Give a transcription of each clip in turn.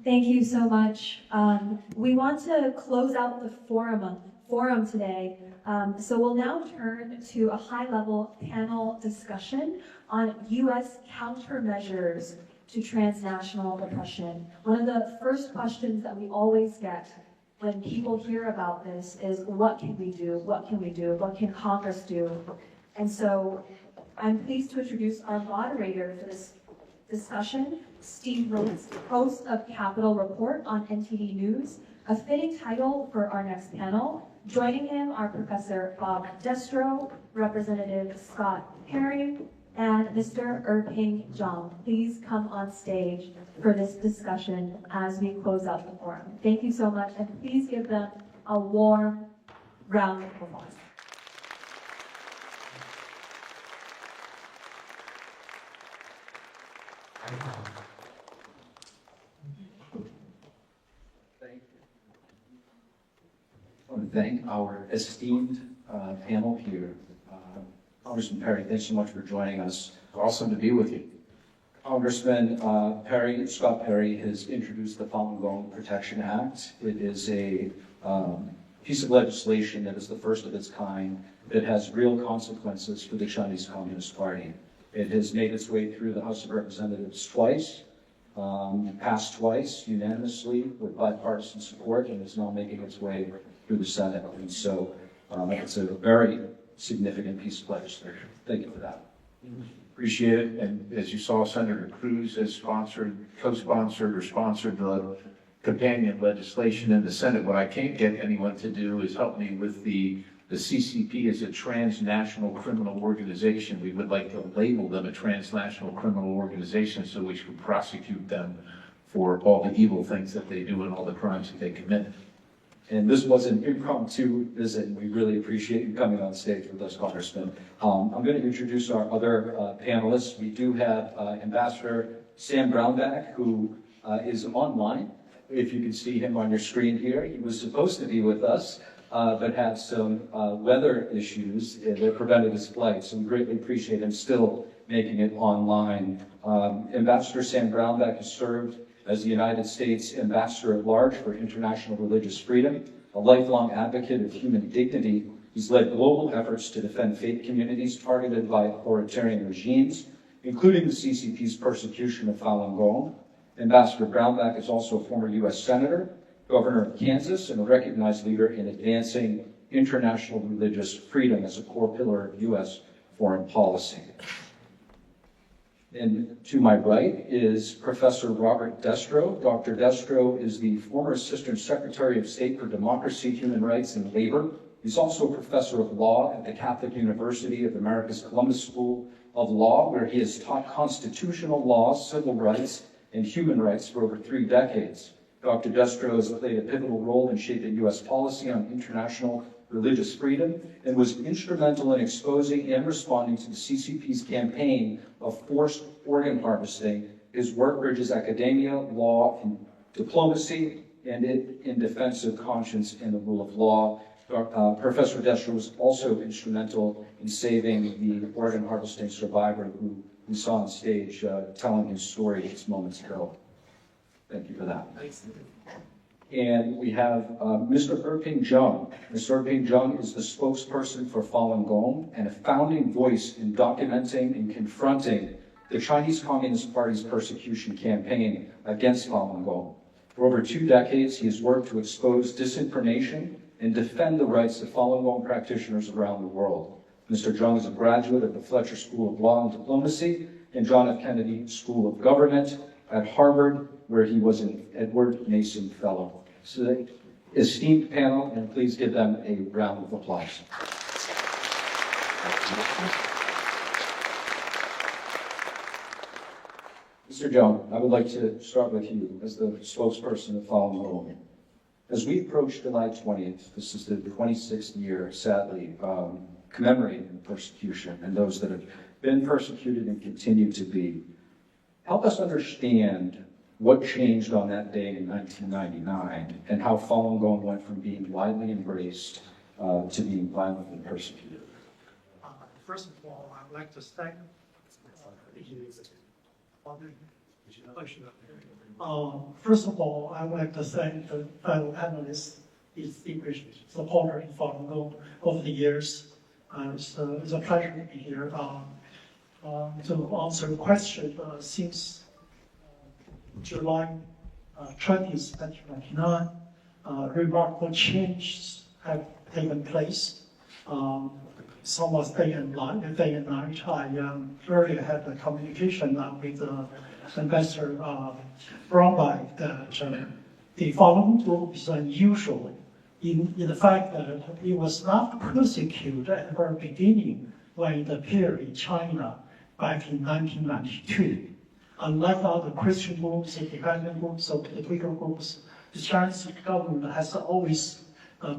Thank you so much. We want to close out the forum today. So we'll now turn to a high-level panel discussion on U.S. countermeasures to transnational oppression. One of the first questions that we always get when people hear about this is, what can we do? What can we do? What can Congress do? And so I'm pleased to introduce our moderator for this discussion, Steve Rhodes, host of Capitol Report on NTD News, a fitting title for our next panel. Joining him are Professor Bob Destro, Representative Scott Perry, and Mr. Erping Zhang. Please come on stage for this discussion as we close out the forum. Thank you so much, and please give them a warm round of applause. I want to thank our esteemed panel here. Congressman Perry, thanks so much for joining us. Awesome to be with you. Congressman Scott Perry has introduced the Falun Gong Protection Act. It is a piece of legislation that is the first of its kind that has real consequences for the Chinese Communist Party. It has made its way through the House of Representatives twice, passed twice unanimously with bipartisan support, and is now making its way through the Senate. And so it's a very significant piece of legislation. Thank you for that. Appreciate it. And as you saw, Senator Cruz has co-sponsored or sponsored the companion legislation in the Senate. What I can't get anyone to do is help me with the CCP is a transnational criminal organization. We would like to label them a transnational criminal organization so we should prosecute them for all the evil things that they do and all the crimes that they commit. And this was an impromptu visit, and we really appreciate you coming on stage with us, Congressman. I'm going to introduce our other panelists. We do have Ambassador Sam Brownback, who is online. If you can see him on your screen here, he was supposed to be with us, but had some weather issues that prevented his flight. So we greatly appreciate him still making it online. Ambassador Sam Brownback has served as the United States Ambassador at Large for International Religious Freedom, a lifelong advocate of human dignity. He's led global efforts to defend faith communities targeted by authoritarian regimes, including the CCP's persecution of Falun Gong. Ambassador Brownback is also a former U.S. Senator, Governor of Kansas, and a recognized leader in advancing international religious freedom as a core pillar of U.S. foreign policy. And to my right is Professor Robert Destro. Dr. Destro is the former Assistant Secretary of State for Democracy, Human Rights, and Labor. He's also a professor of law at the Catholic University of America's Columbus School of Law, where he has taught constitutional law, civil rights, and human rights for over 3 decades. Dr. Destro has played a pivotal role in shaping U.S. policy on international religious freedom and was instrumental in exposing and responding to the CCP's campaign of forced organ harvesting. His work bridges academia, law, and diplomacy, and in defense of conscience and the rule of law. Professor Destro was also instrumental in saving the organ harvesting survivor who we saw on stage telling his story just moments ago. Thank you for that. And we have Mr. Erping Zhang. Mr. Erping Zhang is the spokesperson for Falun Gong and a founding voice in documenting and confronting the Chinese Communist Party's persecution campaign against Falun Gong. For over 2 decades, he has worked to expose disinformation and defend the rights of Falun Gong practitioners around the world. Mr. Zhang is a graduate of the Fletcher School of Law and Diplomacy and John F. Kennedy School of Government at Harvard, where he was an Edward Mason Fellow. So, esteemed panel, and please give them a round of applause. Mr. Zhang, I would like to start with you as the spokesperson of Falun Gong. As we approach July 20th, this is the 26th year, sadly, commemorating the persecution and those that have been persecuted and continue to be. Help us understand what changed on that day in 1999 and how Falun Gong went from being widely embraced to being violently persecuted. First of all, I'd like to thank First of all, I would like to thank the fellow panelists, distinguished supporters in Falun Gong over the years. It's a pleasure to be here to answer the question. Since July 20th, 1999, remarkable changes have taken place. Somewhat day and night. I earlier had a communication with Ambassador Brownback that the Falun group is unusual in the fact that it was not persecuted at the very beginning when it appeared in China back in 1992. Unlike other Christian groups, independent groups, or political groups, the Chinese government has always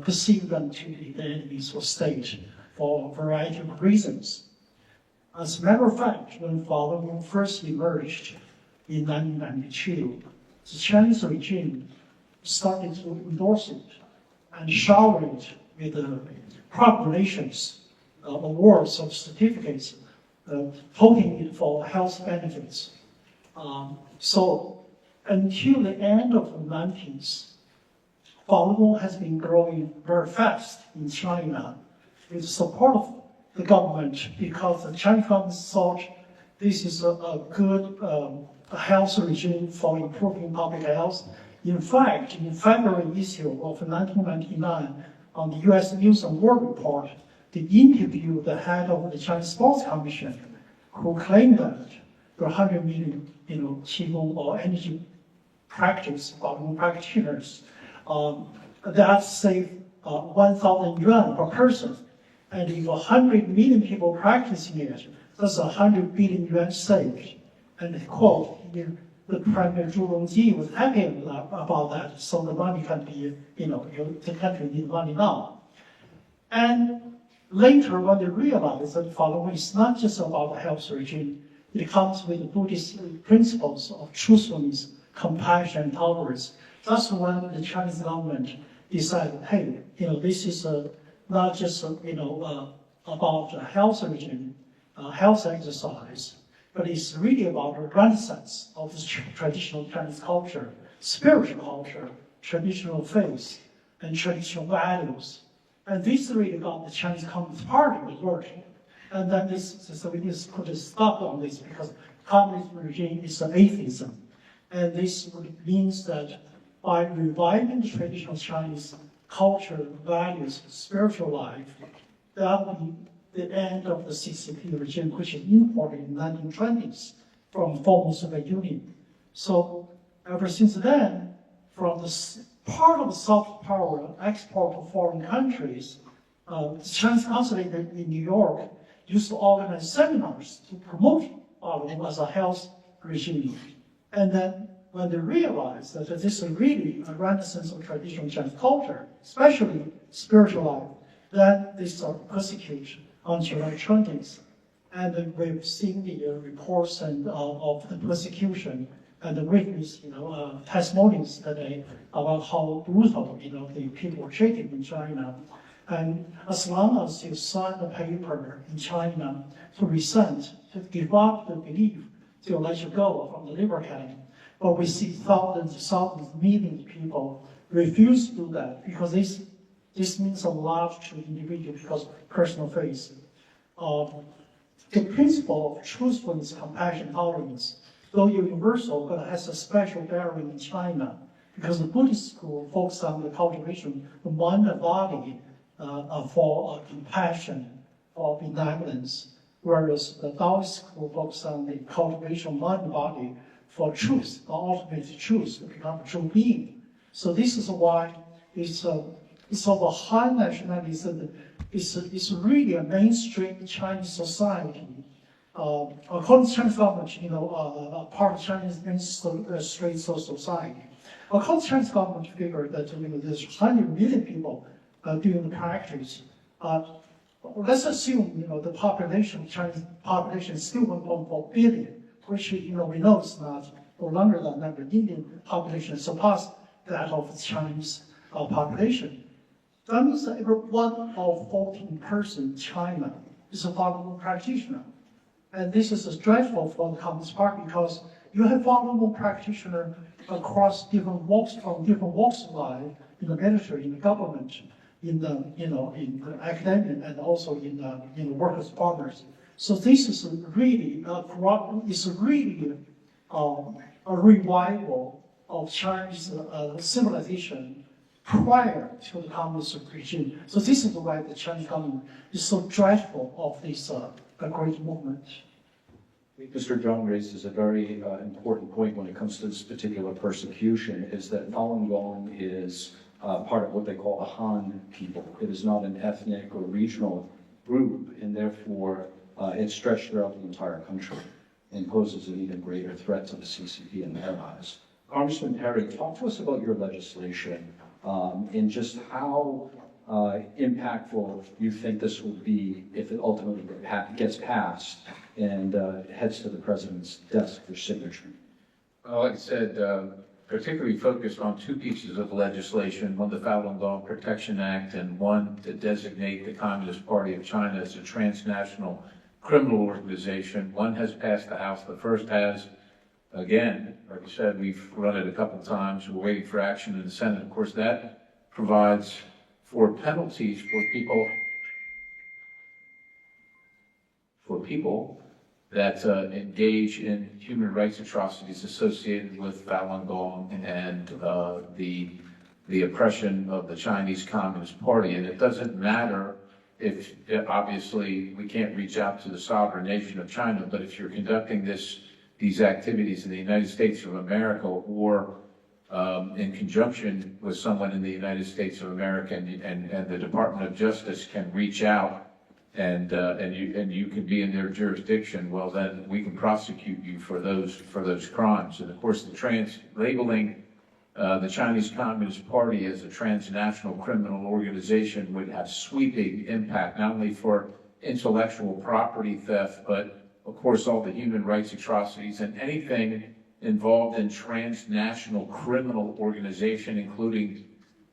perceived them to be the enemies of state for a variety of reasons. As a matter of fact, when Falun Gong first emerged in 1992, the Chinese regime started to endorse it and shower it with proclamations, awards of certificates, voting it for health benefits. So until the end of the 90s, Falun Gong has been growing very fast in China with the support of the government because the Chinese government thought this is a good health regime for improving public health. In fact, in February issue of 1999, on the U.S. News and World Report, they interviewed the head of the Chinese Sports Commission, who claimed that there are 100 million, Qigong or energy practitioners that save 1,000 yuan per person. And if 100 million people practicing it, that's 100 billion yuan saved. And quote, the Prime Minister Zhu Rongji was happy about that, so the money can be, the country needs money now. And later, when they realized that Falun Gong is not just about the health regime, it comes with Buddhist principles of truthfulness, compassion, and tolerance. That's when the Chinese government decided, hey, this is not just about a health regime, health exercise, but it's really about a renaissance of the traditional Chinese culture, spiritual culture, traditional faith, and traditional values. And this really got the Chinese Communist Party working. And then so we need to put a stop on this because communist regime is an atheism. And this means that by reviving the traditional Chinese culture, values, spiritual life, that will be the end of the CCP regime, which is imported in the 1920s from former Soviet Union. So ever since then, from the part of the soft power export to foreign countries, the Chinese consulate in New York used to organize seminars to promote Falun Gong as a health regime. And then when they realized that this is really a renaissance of traditional Chinese culture, especially spiritual life, then they started persecution on July 20th. And we've seen the reports of the persecution and the witness, testimonies today about how brutal, the people were treated in China. And as long as you sign a paper in China to resent, to give up the belief, to let you go from the labor camp, but we see thousands, millions of people refuse to do that because this means a lot to the individual because of personal faith. The principle of truthfulness, compassion, tolerance, though universal, but has a special bearing in China because the Buddhist school focuses on the cultivation of mind and body for compassion, for benevolence, whereas the Taoist school focuses on the cultivation of mind and body for truth, the ultimate truth, to become a true being. So this is why it's of a high nationalism. It's really a mainstream Chinese society. According to Chinese government, part of Chinese mainstream society. According to Chinese government figure that there's 100 million people doing the practice. Let's assume the population, Chinese population, is still 1.4 billion, which we know is not no longer than the Indian population surpassed that of the Chinese population. That means that every 1 of 14 persons in China is a Falun Gong practitioner. And this is dreadful for the Communist Party because you have Falun Gong practitioners across different walks, from different walks of life, in the military, in the government, in the, in the academia, and also in workers' partners. So this is really, a revival of Chinese civilization prior to the communist regime. So this is why the Chinese government is so dreadful of this great movement. I think Mr. Zhang raises a very important point when it comes to this particular persecution, is that Falun Gong is part of what they call the Han people. It is not an ethnic or regional group, and therefore it's stretched throughout the entire country and poses an even greater threat to the CCP in their eyes. Congressman Perry, talk to us about your legislation and just how impactful you think this will be if it ultimately gets passed and heads to the president's desk for signature. Well, like I said, particularly focused on two pieces of legislation, one the Falun Gong Protection Act and one to designate the Communist Party of China as a transnational criminal organization. One has passed the House, the first has. Again, like I said, we've run it a couple times. We're waiting for action in the Senate. Of course, that provides for penalties for people that engage in human rights atrocities associated with Falun Gong and the oppression of the Chinese Communist Party. And it doesn't matter if, obviously, we can't reach out to the sovereign nation of China, but if you're conducting these activities in the United States of America or in conjunction with someone in the United States of America, and the Department of Justice can reach out and you can be in their jurisdiction, well, then we can prosecute you for those crimes. And of course, labeling the Chinese Communist Party as a transnational criminal organization would have sweeping impact, not only for intellectual property theft, but of course all the human rights atrocities and anything involved in transnational criminal organization, including,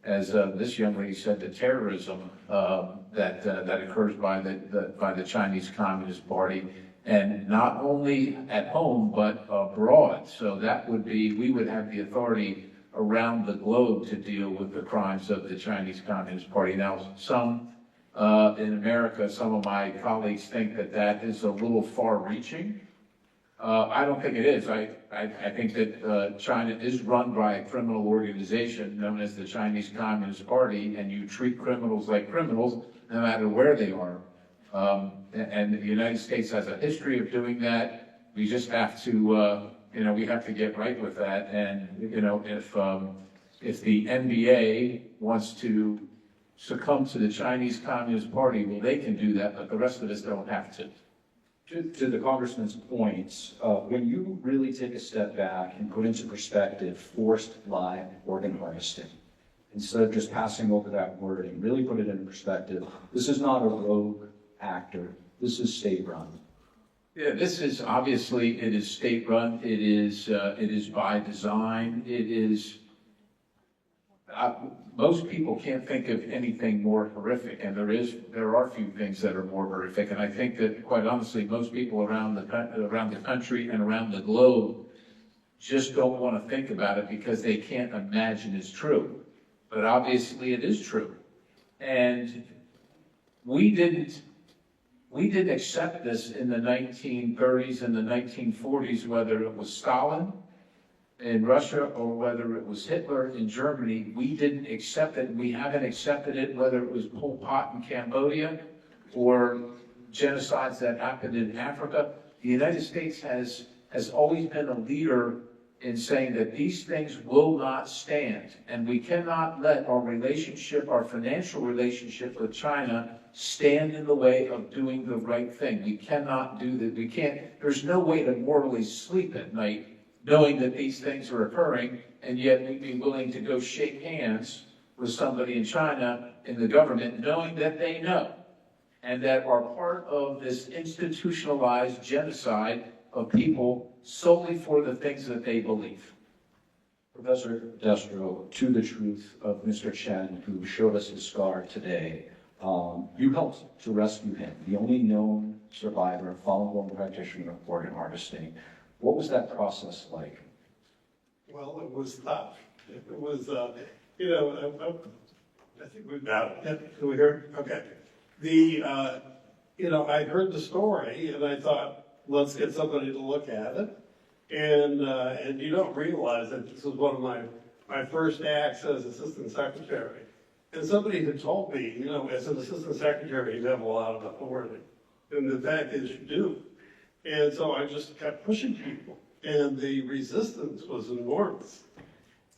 as this young lady said, the terrorism that occurs by the Chinese Communist Party, and not only at home but abroad. So that would be, we would have the authority around the globe to deal with the crimes of the Chinese Communist Party. Now, some in America, some of my colleagues think that is a little far-reaching. I don't think it is. I think that China is run by a criminal organization known as the Chinese Communist Party, and you treat criminals like criminals no matter where they are. And the United States has a history of doing that. We just have to, we have to get right with that. And, if the NBA wants to succumb to the Chinese Communist Party, well, they can do that, but the rest of us don't have to. To the congressman's points, when you really take a step back and put into perspective forced live organ harvesting, instead of just passing over that word and really put it into perspective, this is not a rogue actor. This is state-run. Yeah, this is obviously, it is state-run. It is by design. It is. Most people can't think of anything more horrific, and there are few things that are more horrific. And I think that, quite honestly, most people around the country and around the globe just don't want to think about it because they can't imagine it's true. But obviously, it is true, and we didn't accept this in the 1930s and the 1940s, whether it was Stalin in Russia or whether it was Hitler in Germany. We didn't accept it. We haven't accepted it, whether it was Pol Pot in Cambodia or genocides that happened in Africa. The United States has always been a leader in saying that these things will not stand, and we cannot let our financial relationship with China stand in the way of doing the right thing. We cannot do that. There's no way to morally sleep at night knowing that these things are occurring, and yet we'd be willing to go shake hands with somebody in China, in the government, knowing that they know, and that are part of this institutionalized genocide of people solely for the things that they believe. Professor Destro, to the truth of Mr. Chen, who showed us his scar today, you helped to rescue him, the only known survivor of Falun Gong practitioner of organ harvesting. What was that process like? Well, it was tough. It was, I think we've got it. Can we hear? Okay. I heard the story and I thought, let's get somebody to look at it. And you don't realize that this was one of my first acts as assistant secretary. And somebody had told me, as an assistant secretary, you have a lot of authority. And the fact is you do. And so I just kept pushing people. And the resistance was enormous.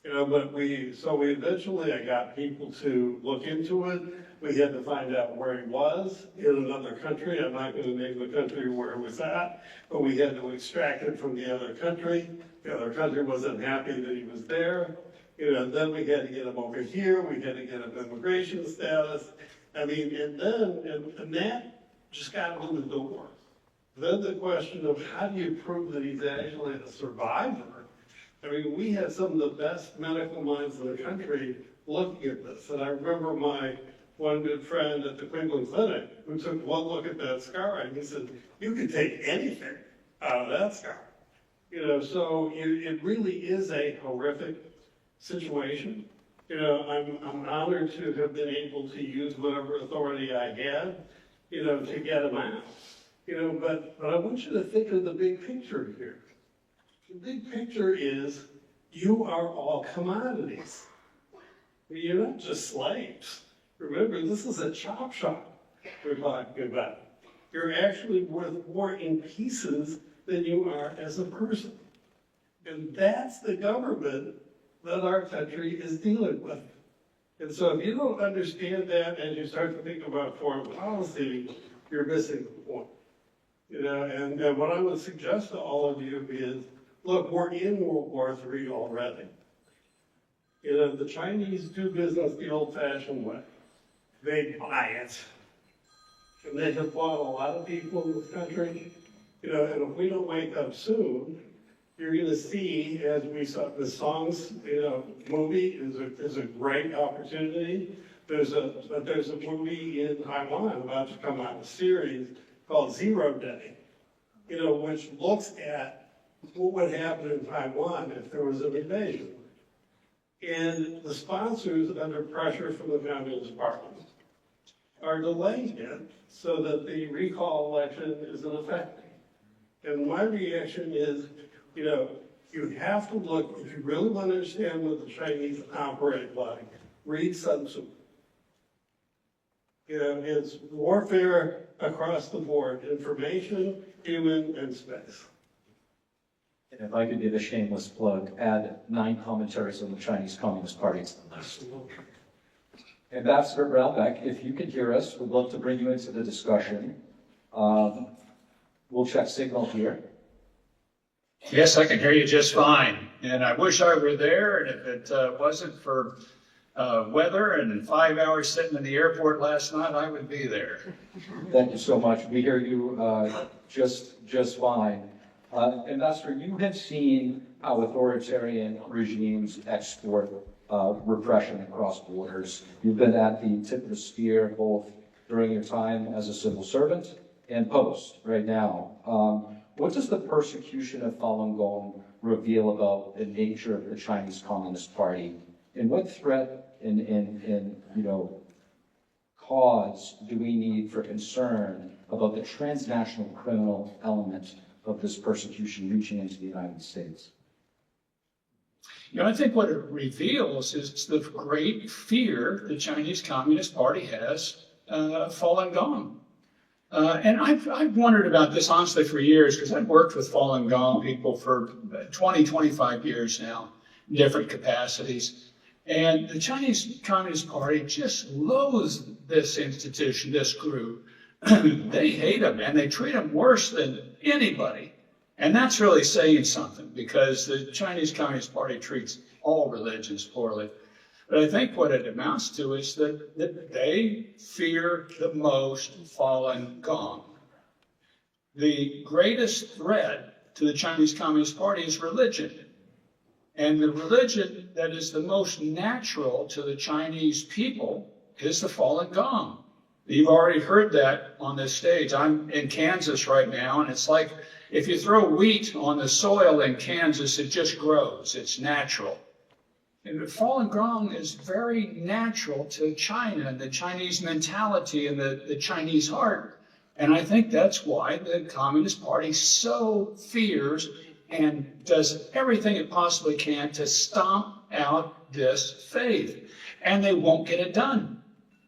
But we eventually, I got people to look into it. We had to find out where he was in another country. I'm not going to name the country where it was at, but we had to extract it from the other country. The other country wasn't happy that he was there. Then we had to get him over here. We had to get him immigration status. And that just got him in the door. Then the question of how do you prove that he's actually a survivor? We had some of the best medical minds in the country looking at this. And I remember my one good friend at the Cleveland Clinic who took one look at that scar and he said, you could take anything out of that scar. So it really is a horrific situation. I'm honored to have been able to use whatever authority I had, to get him out. But I want you to think of the big picture here. The big picture is you are all commodities. You're not just slaves. Remember, this is a chop shop we're talking about. You're actually worth more in pieces than you are as a person. And that's the government that our country is dealing with. And so if you don't understand that and you start to think about foreign policy, you're missing the point. And what I would suggest to all of you is, look, we're in World War III already. The Chinese do business the old-fashioned way. They buy it. And they have bought a lot of people in this country. And if we don't wake up soon, you're going to see, as we saw the Songs, movie is a great opportunity. There's a movie in Taiwan about to come out, a series called 0 Day, which looks at what would happen in Taiwan if there was an invasion. And the sponsors, under pressure from the Communist Party, are delaying it so that the recall election isn't effective. And my reaction is, you have to look, if you really want to understand what the Chinese operate like, read Sun Tzu. It's warfare across the board, information, human, and space. And if I could give a shameless plug, add 9 commentaries on the Chinese Communist Party to the list. Ambassador Brabeck, if you could hear us, we'd love to bring you into the discussion. We'll check signal here. Yes, I can hear you just fine. And I wish I were there, and if it wasn't for weather and 5 hours sitting in the airport last night, I would be there. Thank you so much. We hear you just fine. Ambassador, you have seen how authoritarian regimes export repression across borders. You've been at the tip of the spear both during your time as a civil servant and post right now. What does the persecution of Falun Gong reveal about the nature of the Chinese Communist Party? And what threat and cause do we need for concern about the transnational criminal element of this persecution reaching into the United States? I think what it reveals is the great fear the Chinese Communist Party has of Falun Gong. And I've wondered about this honestly for years, because I've worked with Falun Gong people for 20, 25 years now, in different capacities. And the Chinese Communist Party just loathes this institution, this group. They hate them, and they treat them worse than anybody. And that's really saying something, because the Chinese Communist Party treats all religions poorly. But I think what it amounts to is that they fear the most Falun Gong. The greatest threat to the Chinese Communist Party is religion. And the religion that is the most natural to the Chinese people is the Falun Gong. You've already heard that on this stage. I'm in Kansas right now, and it's like If you throw wheat on the soil in Kansas, it just grows. It's natural. And Falun Gong is very natural to China and the Chinese mentality and the Chinese heart. And I think that's why the Communist Party so fears and does everything it possibly can to stomp out this faith. And they won't get it done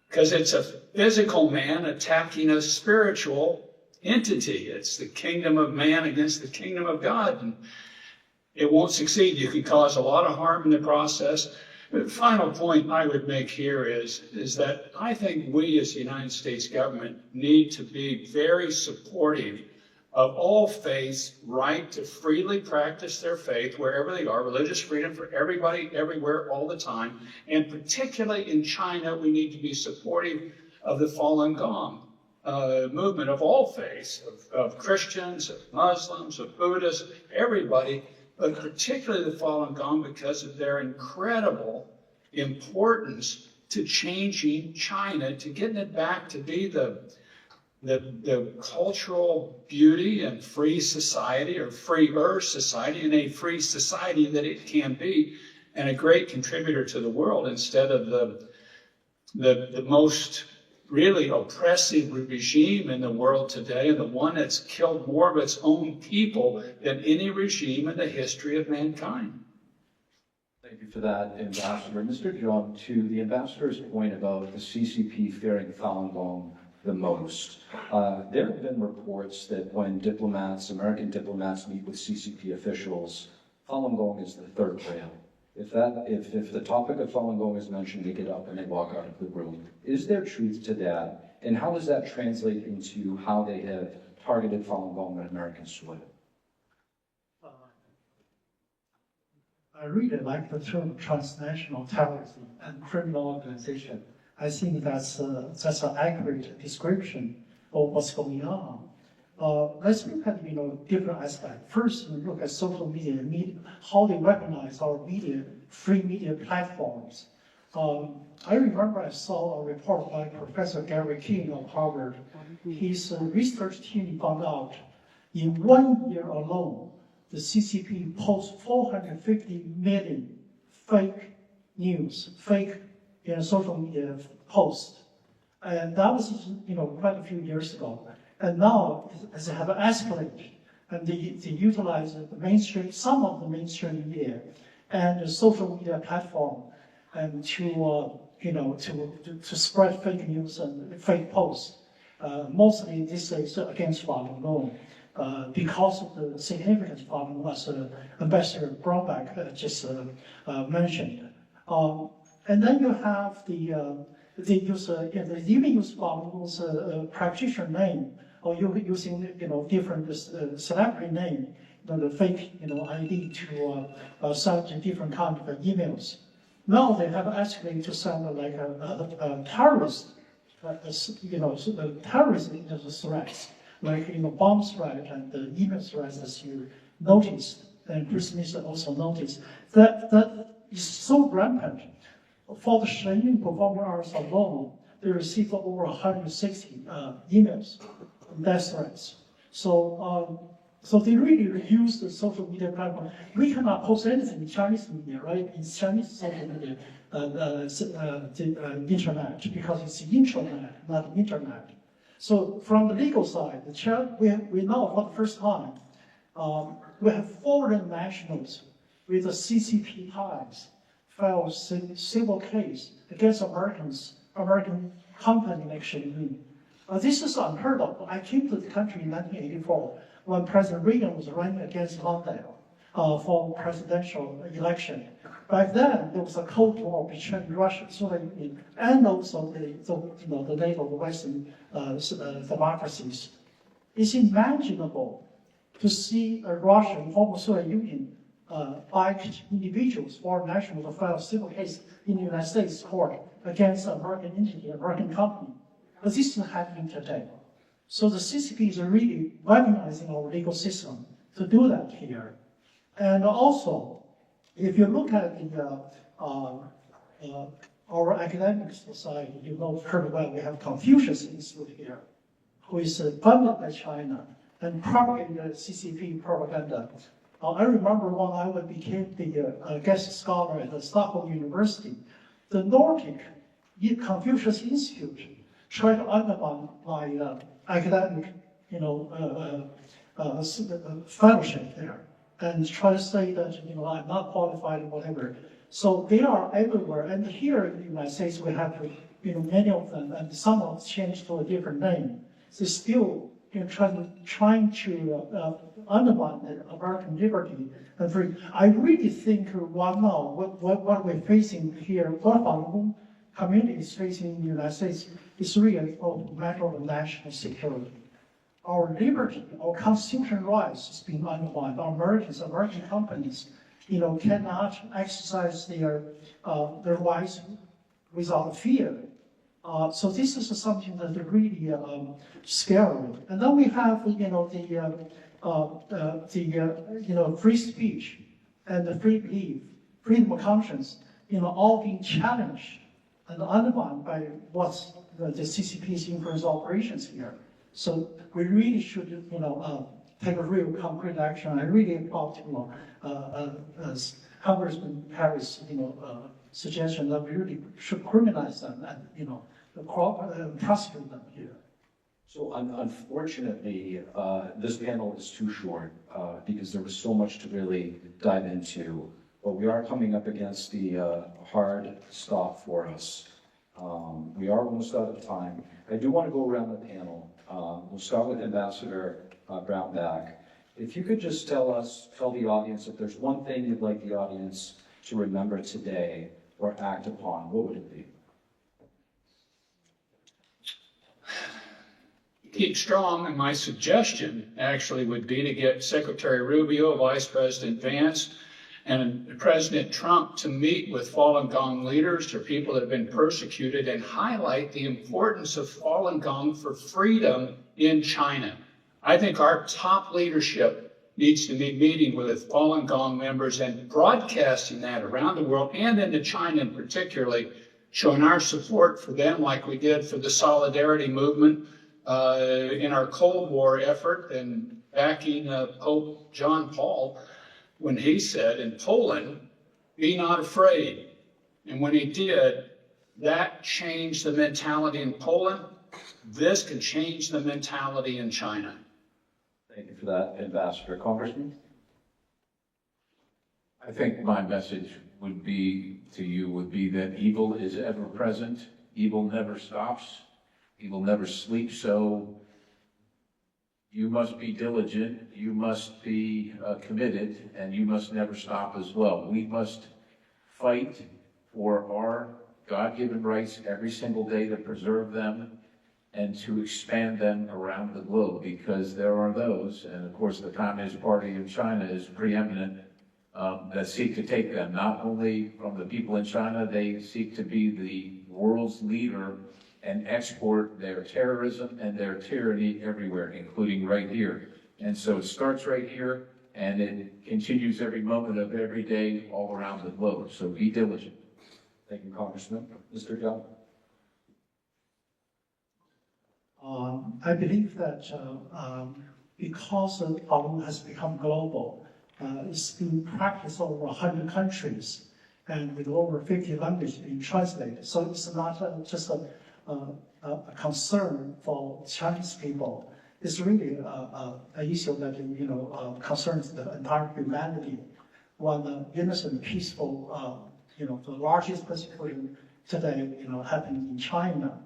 because it's a physical man attacking a spiritual entity. It's the kingdom of man against the kingdom of God. And it won't succeed. You can cause a lot of harm in the process. The final point I would make here is that I think we as the United States government need to be very supportive of all faiths' right to freely practice their faith wherever they are, religious freedom for everybody, everywhere, all the time. And particularly in China, we need to be supportive of the Falun Gong movement of all faiths, of Christians, of Muslims, of Buddhists, everybody, but particularly the Falun Gong because of their incredible importance to changing China, to getting it back to be the cultural beauty and free society, or freer society, and a free society that it can be, and a great contributor to the world instead of the most really oppressive regime in the world today, and the one that's killed more of its own people than any regime in the history of mankind. Thank you for that, Ambassador. Mr. John, to the Ambassador's point about the CCP fearing Falun Gong the most, there have been reports that when American diplomats meet with CCP officials, Falun Gong is the third rail. If the topic of Falun Gong is mentioned, they get up and they walk out of the room. Is there truth to that? And how does that translate into how they have targeted Falun Gong on American soil? I really like the term transnational terrorism and criminal organization. I think that's an accurate description of what's going on. Let's look at different aspects. First, we look at social media, how they weaponize our free media platforms. I remember I saw a report by Professor Gary King of Harvard. His research team found out in 1 year alone, the CCP posts 450 million fake news, fake social media posts. And that was quite a few years ago. And now, as they have escalated, and they utilize the mainstream, some of the mainstream media and the social media platform, and to spread fake news and fake posts. Mostly this is against Falun Gong, because of the significance of Falun Gong, as Ambassador Brownback just mentioned. And then you have they even use Falun Gong's practitioner name, or using different celebrity name, the fake ID to send different kind of emails. Now they have escalated to send like a terrorist, terrorist threats, like bomb threat and email threats, as you noticed, and Chris Mr. also noticed. That is so rampant. For the Shenyang Performing Arts alone, they received over 160 emails, death threats. So they really use the social media platform. We cannot post anything in Chinese media, right? In Chinese social media, internet, because it's the intranet, not the internet. So from the legal side, we know for the first time, we have foreign nationals with the CCP ties file civil case against American company like Shenyang. This is unheard of. I came to the country in 1984 when President Reagan was running against Lonsdale for presidential election. Back then, there was a Cold War between Russia, Soviet Union, and also the NATO, the Western democracies. It's unimaginable to see a Russian, former Soviet Union, by individuals, foreign nationals, to file a civil case in the United States court against an American entity, American company. But this is happening today. So the CCP is really weaponizing our legal system to do that here. And also, if you look at our academic society, you know very well we have Confucius Institute here, who is funded by China. and propagate the CCP propaganda. I remember when I became the guest scholar at the Stockholm University, the Nordic Confucius Institute tried to undermine my academic, fellowship there, and try to say that I'm not qualified or whatever. So they are everywhere, and here in the United States we have many of them, and some have changed to a different name. They still trying to undermine the American liberty and freedom. I really think right now what we're facing here, what our community is facing in the United States, is really a matter of national security. Our liberty, our constitutional rights is being undermined. Our American companies, cannot exercise their rights without fear. So this is something that really scary. And then we have, free speech and the free belief, freedom of conscience, all being challenged and undermined by what's the CCP's influence operations here. So we really should, take a real concrete action. I really applaud, as Congressman Harris, suggestion that we really should criminalize them and prosecute them here. So unfortunately, this panel is too short because there was so much to really dive into. But we are coming up against the hard stop for us. We are almost out of time. I do want to go around the panel. We'll start with Ambassador Brownback. If you could just tell the audience if there's one thing you'd like the audience to remember today or act upon, what would it be? Keep strong, and my suggestion actually would be to get Secretary Rubio, Vice President Vance, and President Trump to meet with Falun Gong leaders or people that have been persecuted and highlight the importance of Falun Gong for freedom in China. I think our top leadership needs to be meeting with Falun Gong members and broadcasting that around the world and into China in particularly, showing our support for them like we did for the Solidarity movement in our Cold War effort, and backing Pope John Paul when he said in Poland, "Be not afraid." And when he did, that changed the mentality in Poland. This can change the mentality in China. Thank you for that, Ambassador. Congressman? I think my message would be that evil is ever present. Evil never stops. Evil never sleeps. So you must be diligent. You must be committed, and you must never stop as well. We must fight for our God-given rights every single day to preserve them and to expand them around the globe, because there are those, and of course the Communist Party in China is preeminent, that seek to take them, not only from the people in China, they seek to be the world's leader and export their terrorism and their tyranny everywhere, including right here. And so it starts right here, and it continues every moment of every day all around the globe. So be diligent. Thank you, Congressman. Mr. Young? I believe that because Falun has become global, it's being practiced over 100 countries and with over 50 languages being translated. So it's not just a concern for Chinese people. It's really an issue that concerns the entire humanity. When innocent, peaceful, the largest persecution today, happening in China.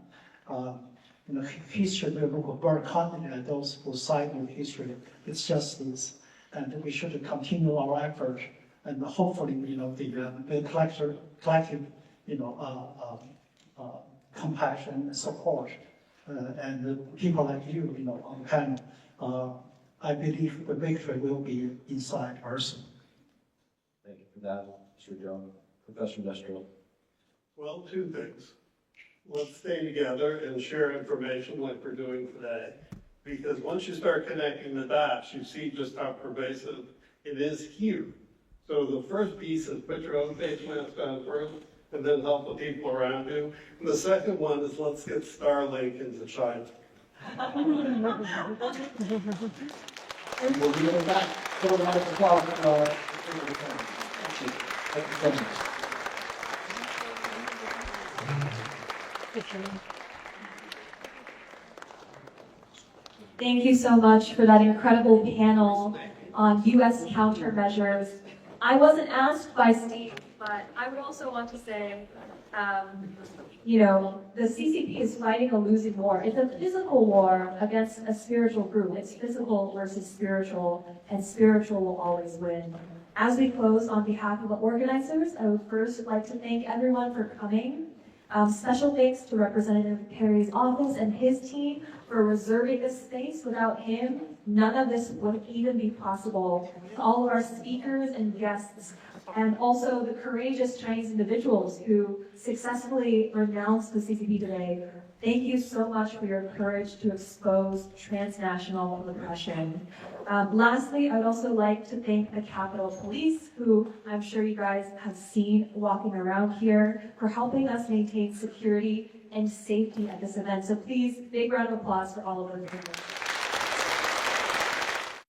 History will look very kindly at those who side with history. It's justice, and we should continue our effort, and hopefully, the collective, compassion and support, and people like you, on the panel. I believe the victory will be inside person. Thank you for that, Mr. Young. Professor Destro? Well, two things. Let's stay together and share information like we're doing today. Because once you start connecting the dots, you see just how pervasive it is here. So the first piece is put your own face mask on first, and then help the people around you. And the second one is let's get Starlink into China. And we'll be getting back to the round of applause. Thank you. Thank you so much. Thank you so much for that incredible panel on U.S. countermeasures. I wasn't asked by Steve, but I would also want to say, the CCP is fighting a losing war. It's a physical war against a spiritual group. It's physical versus spiritual, and spiritual will always win. As we close, on behalf of the organizers, I would first like to thank everyone for coming. Special thanks to Representative Perry's office and his team for reserving this space. Without him, none of this would even be possible. To all of our speakers and guests, and also the courageous Chinese individuals who successfully renounced the CCP today, thank you so much for your courage to expose transnational repression. Lastly, I would also like to thank the Capitol Police, who I'm sure you guys have seen walking around here, for helping us maintain security and safety at this event. So please, big round of applause for all of those.